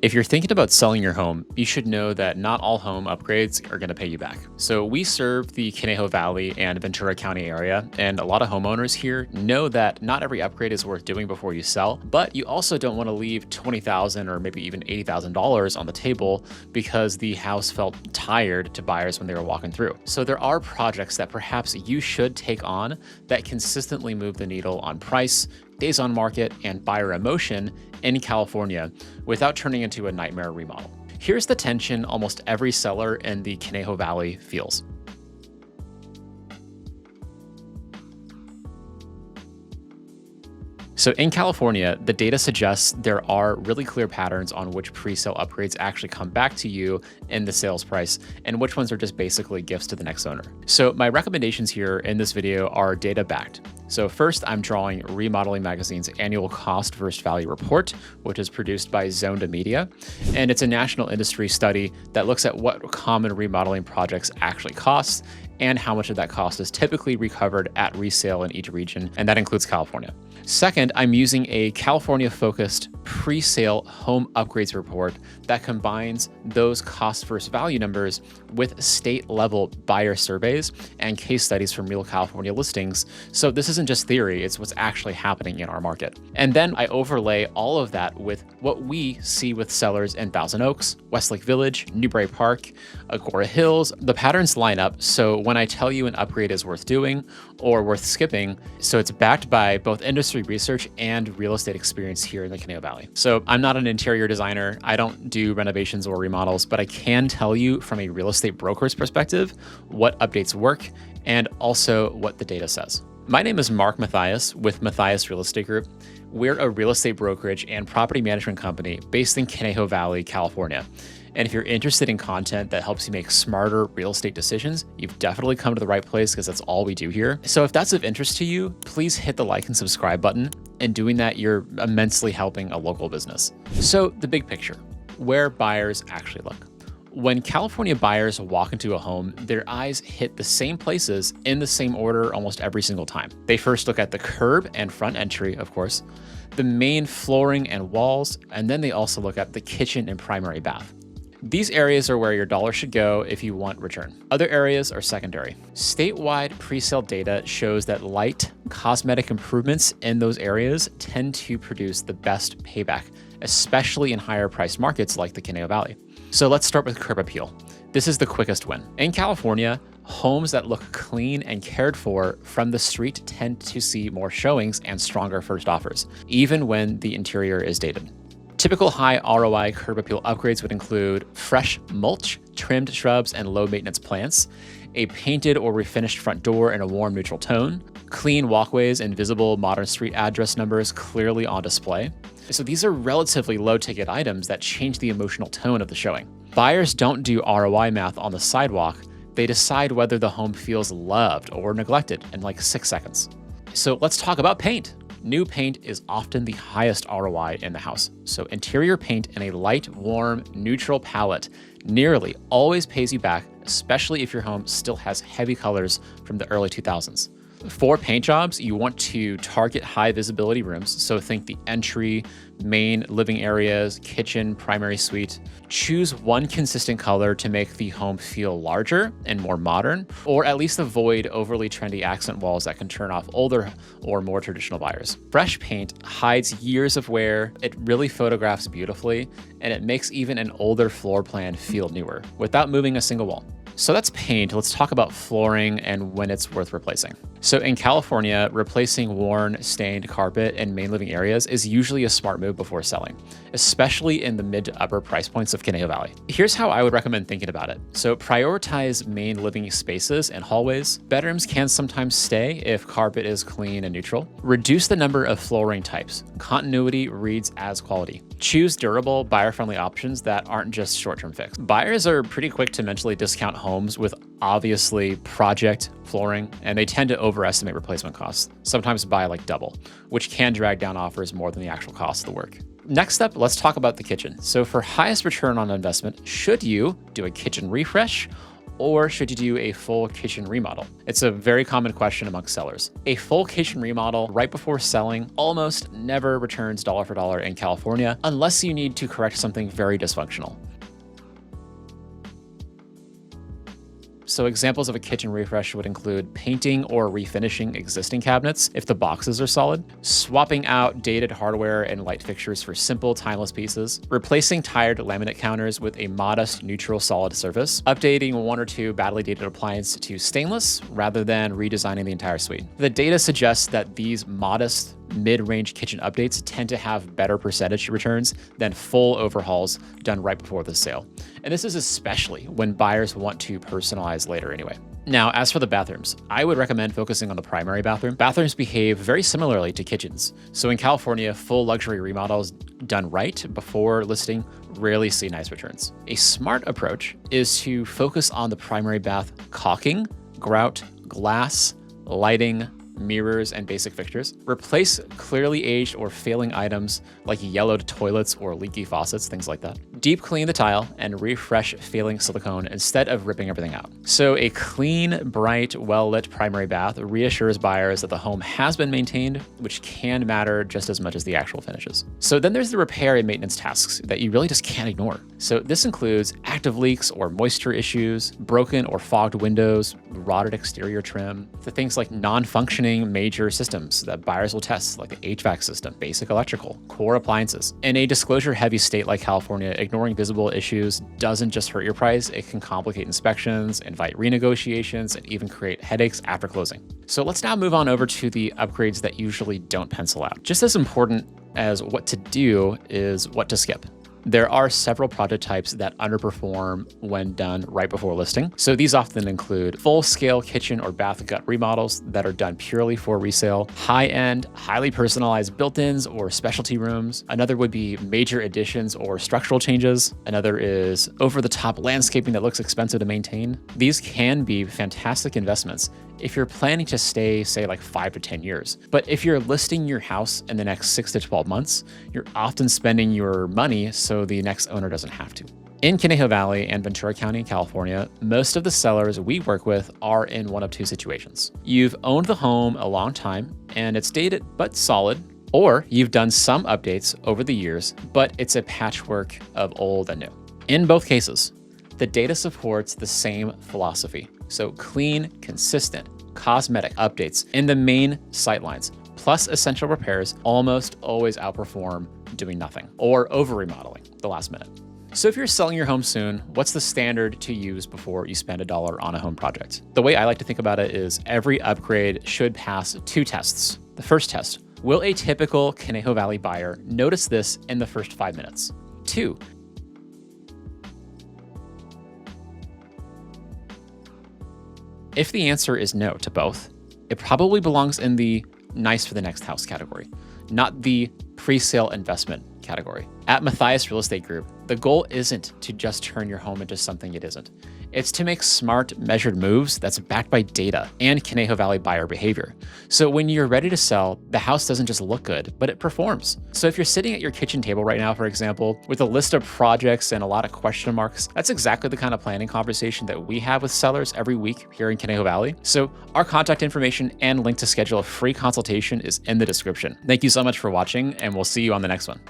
If you're thinking about selling your home, you should know that not all home upgrades are going to pay you back. So we serve the Conejo Valley and Ventura County area, and a lot of homeowners here know that not every upgrade is worth doing before you sell, but you also don't want to leave $20,000 or maybe even $80,000 on the table because the house felt tired to buyers when they were walking through. So there are projects that perhaps you should take on that consistently move the needle on price, days on market, and buyer emotion in California without turning into a nightmare remodel. Here's the tension almost every seller in the Conejo Valley feels. So in California, the data suggests there are really clear patterns on which pre-sale upgrades actually come back to you in the sales price and which ones are just basically gifts to the next owner. So my recommendations here in this video are data backed. So first, I'm drawing Remodeling Magazine's annual cost versus value report, which is produced by Zonda Media. And it's a national industry study that looks at what common remodeling projects actually cost and how much of that cost is typically recovered at resale in each region, and that includes California. Second, I'm using a California-focused pre-sale home upgrades report that combines those cost versus value numbers with state-level buyer surveys and case studies from real California listings. So this isn't just theory, it's what's actually happening in our market. And then I overlay all of that with what we see with sellers in Thousand Oaks, Westlake Village, Newbury Park, Agora Hills. The patterns line up, so when I tell you an upgrade is worth doing or worth skipping, so it's backed by both industry research and real estate experience here in the Conejo Valley. So I'm not an interior designer, I don't do renovations or remodels, but I can tell you from a real estate broker's perspective what updates work and also what the data says. My name is Mathias with Matias Real Estate Group. We're a real estate brokerage and property management company based in Conejo Valley, California. And if you're interested in content that helps you make smarter real estate decisions, you've definitely come to the right place because that's all we do here. So if that's of interest to you, please hit the like and subscribe button. In doing that, you're immensely helping a local business. So the big picture, where buyers actually look. When California buyers walk into a home, their eyes hit the same places in the same order almost every single time. They first look at the curb and front entry, of course, the main flooring and walls, and then they also look at the kitchen and primary bath. These areas are where your dollar should go if you want return. Other areas are secondary. Statewide presale data shows that light cosmetic improvements in those areas tend to produce the best payback, especially in higher priced markets like the Conejo Valley. So let's start with curb appeal. This is the quickest win. In California, homes that look clean and cared for from the street tend to see more showings and stronger first offers, even when the interior is dated. Typical high ROI curb appeal upgrades would include fresh mulch, trimmed shrubs, and low maintenance plants, a painted or refinished front door in a warm neutral tone, clean walkways and visible modern street address numbers clearly on display. So these are relatively low ticket items that change the emotional tone of the showing. Buyers don't do ROI math on the sidewalk. They decide whether the home feels loved or neglected in like 6 seconds. So let's talk about paint. New paint is often the highest ROI in the house. So interior paint in a light, warm, neutral palette nearly always pays you back, especially if your home still has heavy colors from the early 2000s. For paint jobs, you want to target high visibility rooms. So think the entry, main living areas, kitchen, primary suite. Choose one consistent color to make the home feel larger and more modern, or at least avoid overly trendy accent walls that can turn off older or more traditional buyers. Fresh paint hides years of wear, it really photographs beautifully, and it makes even an older floor plan feel newer without moving a single wall. So that's paint. Let's talk about flooring and when it's worth replacing. So in California, replacing worn, stained carpet in main living areas is usually a smart move before selling, especially in the mid to upper price points of Conejo Valley. Here's how I would recommend thinking about it. So prioritize main living spaces and hallways. Bedrooms can sometimes stay if carpet is clean and neutral. Reduce the number of flooring types. Continuity reads as quality. Choose durable, buyer-friendly options that aren't just short-term fix. Buyers are pretty quick to mentally discount homes with obviously project flooring, and they tend to overestimate replacement costs, sometimes by like double, which can drag down offers more than the actual cost of the work. Next up, let's talk about the kitchen. So for highest return on investment, should you do a kitchen refresh or should you do a full kitchen remodel? It's a very common question amongst sellers. A full kitchen remodel right before selling almost never returns dollar for dollar in California unless you need to correct something very dysfunctional. So examples of a kitchen refresh would include painting or refinishing existing cabinets if the boxes are solid, swapping out dated hardware and light fixtures for simple, timeless pieces, replacing tired laminate counters with a modest, neutral, solid surface, updating one or two badly dated appliances to stainless rather than redesigning the entire suite. The data suggests that these modest, mid-range kitchen updates tend to have better percentage returns than full overhauls done right before the sale. And this is especially when buyers want to personalize later anyway. Now, as for the bathrooms, I would recommend focusing on the primary bathroom. Bathrooms behave very similarly to kitchens. So in California, full luxury remodels done right before listing rarely see nice returns. A smart approach is to focus on the primary bath caulking, grout, glass, lighting, mirrors, and basic fixtures. Replace clearly aged or failing items like yellowed toilets or leaky faucets, things like that. Deep clean the tile and refresh failing silicone instead of ripping everything out. So a clean, bright, well-lit primary bath reassures buyers that the home has been maintained, which can matter just as much as the actual finishes. So then there's the repair and maintenance tasks that you really just can't ignore. So this includes active leaks or moisture issues, broken or fogged windows, rotted exterior trim, the things like non-functioning major systems that buyers will test, like the HVAC system, basic electrical, core appliances. In a disclosure-heavy state like California, ignoring visible issues doesn't just hurt your price, it can complicate inspections, invite renegotiations, and even create headaches after closing. So let's now move on over to the upgrades that usually don't pencil out. Just as important as what to do is what to skip. There are several project types that underperform when done right before listing. So these often include full-scale kitchen or bath gut remodels that are done purely for resale, high-end, highly personalized built-ins or specialty rooms. Another would be major additions or structural changes. Another is over-the-top landscaping that looks expensive to maintain. These can be fantastic investments if you're planning to stay, say, like 5 to 10 years. But if you're listing your house in the next 6 to 12 months, you're often spending your money so the next owner doesn't have to. In Conejo Valley and Ventura County, California, most of the sellers we work with are in one of two situations. You've owned the home a long time and it's dated but solid, or you've done some updates over the years, but it's a patchwork of old and new. In both cases, the data supports the same philosophy. So clean, consistent, cosmetic updates in the main sightlines, plus essential repairs almost always outperform doing nothing or over remodeling the last minute. So if you're selling your home soon, what's the standard to use before you spend $1 on a home project? The way I like to think about it is every upgrade should pass 2 tests. The first test, will a typical Conejo Valley buyer notice this in the first 5 minutes? 2, if the answer is no to both, it probably belongs in the nice for the next house category, not the pre-sale investment category. At Mathias Real Estate Group, the goal isn't to just turn your home into something it isn't. It's to make smart, measured moves that's backed by data and Conejo Valley buyer behavior. So when you're ready to sell, the house doesn't just look good, but it performs. So if you're sitting at your kitchen table right now, for example, with a list of projects and a lot of question marks, that's exactly the kind of planning conversation that we have with sellers every week here in Conejo Valley. So our contact information and link to schedule a free consultation is in the description. Thank you so much for watching, and we'll see you on the next one.